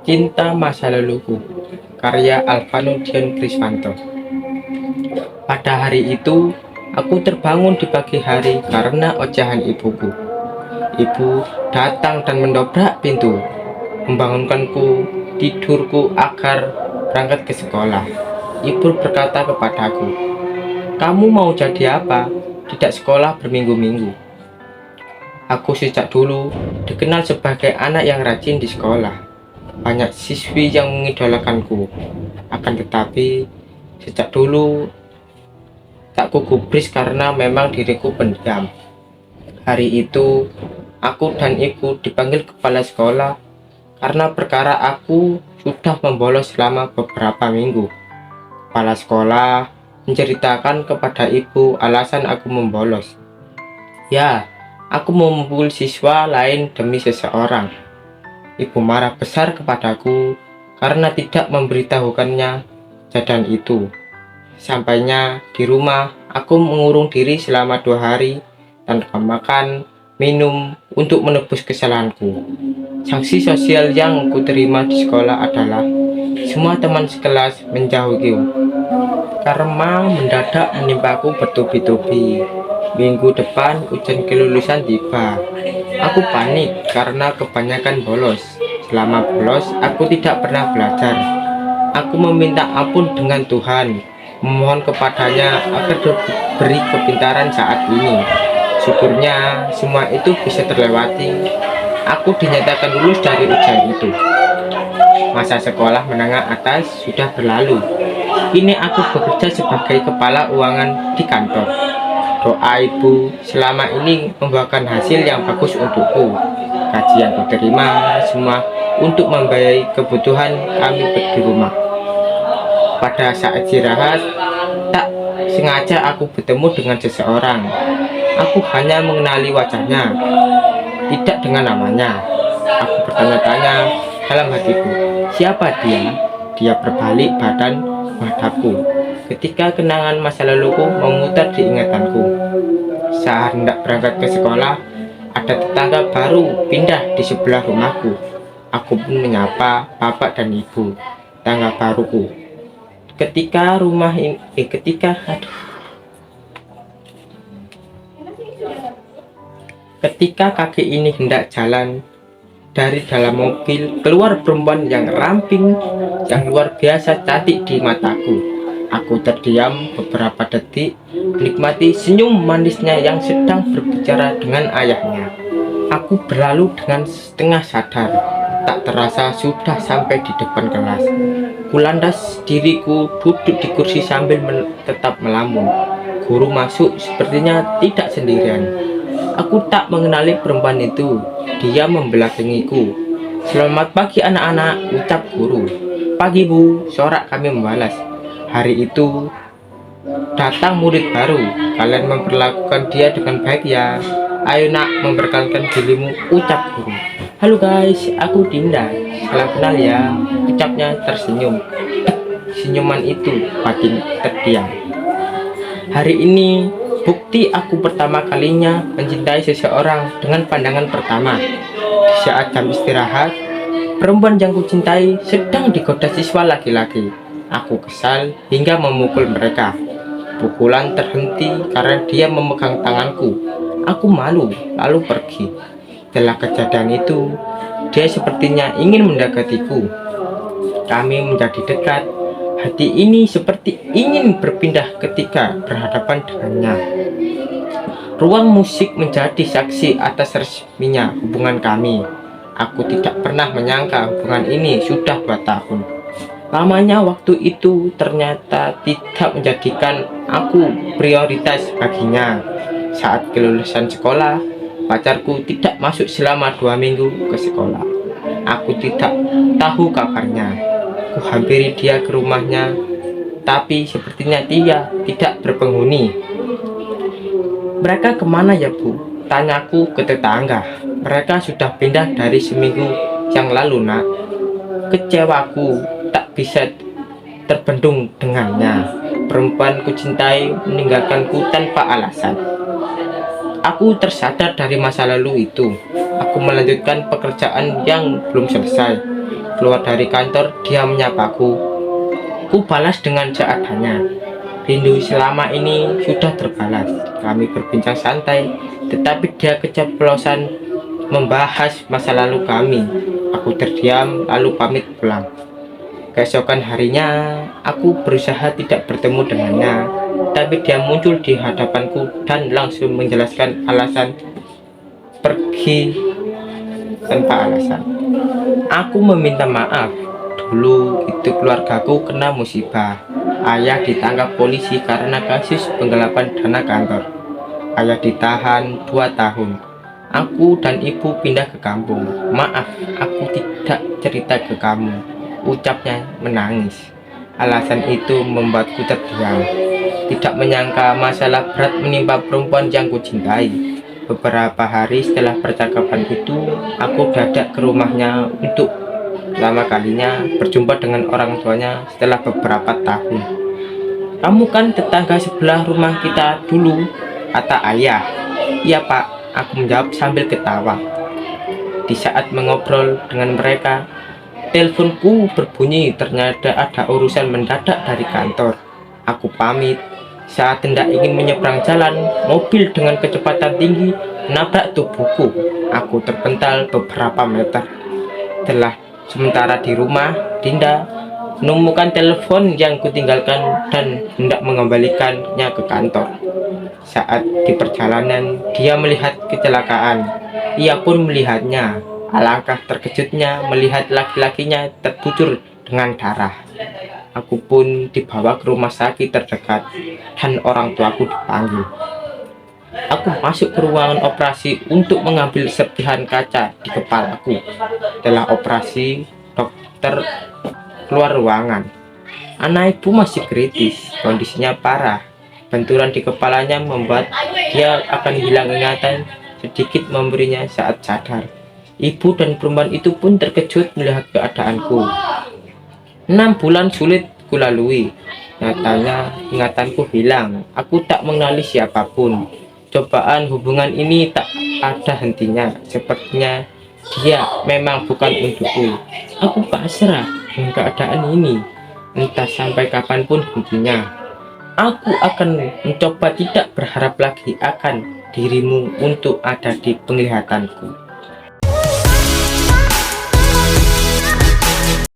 Cinta Masa Laluku, karya Alvano Dion Kriswanto. Pada hari itu, aku terbangun di pagi hari karena ocehan ibuku. Ibu datang dan mendobrak pintu, membangunkanku tidurku agar berangkat ke sekolah. Ibu berkata kepadaku, "Kamu mau jadi apa? Tidak sekolah berminggu-minggu." Aku sejak dulu dikenal sebagai anak yang rajin di sekolah. Banyak siswi yang mengidolakanku. Akan tetapi, sejak dulu tak kugubris karena memang diriku pendiam. Hari itu, aku dan ibu dipanggil kepala sekolah karena perkara aku sudah membolos selama beberapa minggu. Kepala sekolah menceritakan kepada ibu alasan aku membolos. Ya, aku memukul siswa lain demi seseorang. Ibu marah besar kepadaku karena tidak memberitahukannya kejadian itu. Sampainya di rumah, aku mengurung diri selama 2 hari tanpa makan, minum untuk menebus kesalahanku. Sanksi sosial yang kuterima di sekolah adalah semua teman sekelas menjauhiku karena mendadak menimpaku bertubi-tubi. Minggu depan ujian kelulusan tiba. Aku panik karena kebanyakan bolos. Selama bolos, aku tidak pernah belajar. Aku meminta ampun dengan Tuhan, memohon kepadanya agar diberi kepintaran saat ini. Syukurnya semua itu bisa terlewati. Aku dinyatakan lulus dari ujian itu. Masa sekolah menengah atas sudah berlalu. Kini aku bekerja sebagai kepala keuangan di kantor. Doa ibu selama ini membuahkan hasil yang bagus untukku. Gaji yang kuterima semua untuk membiayai kebutuhan kami di rumah. Pada saat istirahat, tak sengaja aku bertemu dengan seseorang. Aku hanya mengenali wajahnya, tidak dengan namanya. Aku bertanya-tanya dalam hatiku, siapa dia? Dia berbalik badan menghadapku. Ketika kenangan masa laluku memutar di ingatanku. Saat hendak berangkat ke sekolah, ada tetangga baru pindah di sebelah rumahku. Aku pun menyapa bapak dan ibu tetangga baruku. Ketika kakek ini hendak jalan, dari dalam mobil keluar perempuan yang ramping, yang luar biasa cantik di mataku. Aku terdiam beberapa detik, menikmati senyum manisnya yang sedang berbicara dengan ayahnya. Aku berlalu dengan setengah sadar, tak terasa sudah sampai di depan kelas. Kulandas diriku duduk di kursi sambil tetap melamun. Guru masuk sepertinya tidak sendirian. Aku tak mengenali perempuan itu. Dia membelakangiku. "Selamat pagi anak-anak," ucap guru. "Pagi bu," sorak kami membalas. "Hari itu datang murid baru. Kalian memperlakukan dia dengan baik ya. Ayo nak, memperkenalkan dirimu," ucap guru. "Halo guys, aku Dinda. Salam kenal ya," ucapnya tersenyum. Senyuman itu makin terdiam. Hari ini bukti aku pertama kalinya mencintai seseorang dengan pandangan pertama. Di saat jam istirahat, perempuan yang kucintai sedang digoda siswa laki-laki. Aku kesal hingga memukul mereka. Pukulan terhenti karena dia memegang tanganku. Aku malu lalu pergi. Setelah kejadian itu, dia sepertinya ingin mendekatiku. Kami menjadi dekat. Hati ini seperti ingin berpindah ketika berhadapan dengannya. Ruang musik menjadi saksi atas resminya hubungan kami. Aku tidak pernah menyangka hubungan ini sudah 2 tahun. Lamanya waktu itu ternyata tidak menjadikan aku prioritas baginya. Saat kelulusan sekolah, pacarku tidak masuk selama 2 minggu ke sekolah. Aku tidak tahu kabarnya. Ku hampiri dia ke rumahnya, tapi sepertinya dia tidak berpenghuni. "Mereka kemana ya bu?" tanyaku ke tetangga. "Mereka sudah pindah dari seminggu yang lalu nak." Kecewaku tak bisa terbendung dengannya. Perempuan kucintai meninggalkanku tanpa alasan. Aku tersadar dari masa lalu itu. Aku melanjutkan pekerjaan yang belum selesai. keluar dari kantor, dia menyapaku. Ku balas dengan seadanya. Rindu selama ini sudah terbalas. Kami berbincang santai, tetapi dia keceplosan membahas masa lalu kami. Aku terdiam lalu pamit pulang. Keesokan harinya, aku berusaha tidak bertemu dengannya, tapi dia muncul di hadapanku dan langsung menjelaskan alasan pergi tanpa alasan. Aku meminta maaf. Dulu itu keluargaku kena musibah. Ayah ditangkap polisi karena kasus penggelapan dana kantor. Ayah ditahan 2 tahun. Aku dan ibu pindah ke kampung. Maaf, aku tidak cerita ke kamu, ucapnya menangis. Alasan itu membuatku terdiam. Tidak menyangka masalah berat menimpa perempuan yang kucintai. Beberapa hari setelah percakapan itu, aku dadak ke rumahnya untuk pertama kalinya berjumpa dengan orang tuanya setelah beberapa tahun. "Kamu kan tetangga sebelah rumah kita dulu," kata ayah. "Iya pak," aku menjawab sambil ketawa. Di saat mengobrol dengan mereka, teleponku berbunyi. Ternyata ada urusan mendadak dari kantor. Aku pamit. Saat hendak ingin menyeberang jalan, mobil dengan kecepatan tinggi menabrak tubuhku. Aku terpental beberapa meter. Sementara di rumah, Dinda menemukan telepon yang kutinggalkan dan hendak mengembalikannya ke kantor. Saat di perjalanan, dia melihat kecelakaan. Ia pun melihatnya. Alangkah terkejutnya melihat laki-lakinya terbujur dengan darah. Aku pun dibawa ke rumah sakit terdekat dan orang tuaku dipanggil. Aku masuk ke ruangan operasi untuk mengambil serpihan kaca di kepalaku. Setelah operasi, dokter keluar ruangan. Anak ibu masih kritis, kondisinya parah. Benturan di kepalanya membuat dia akan hilang ingatan, sedikit memberinya saat sadar. Ibu dan perempuan itu pun terkejut melihat keadaanku. 6 bulan sulit kulalui. Nyatanya ingatanku hilang. Aku tak mengenali siapapun. Cobaan hubungan ini tak ada hentinya. Sepertinya dia memang bukan untukku. Aku pasrah dengan keadaan ini. Entah sampai kapanpun hentinya. Aku akan mencoba tidak berharap lagi akan dirimu untuk ada di penglihatanku.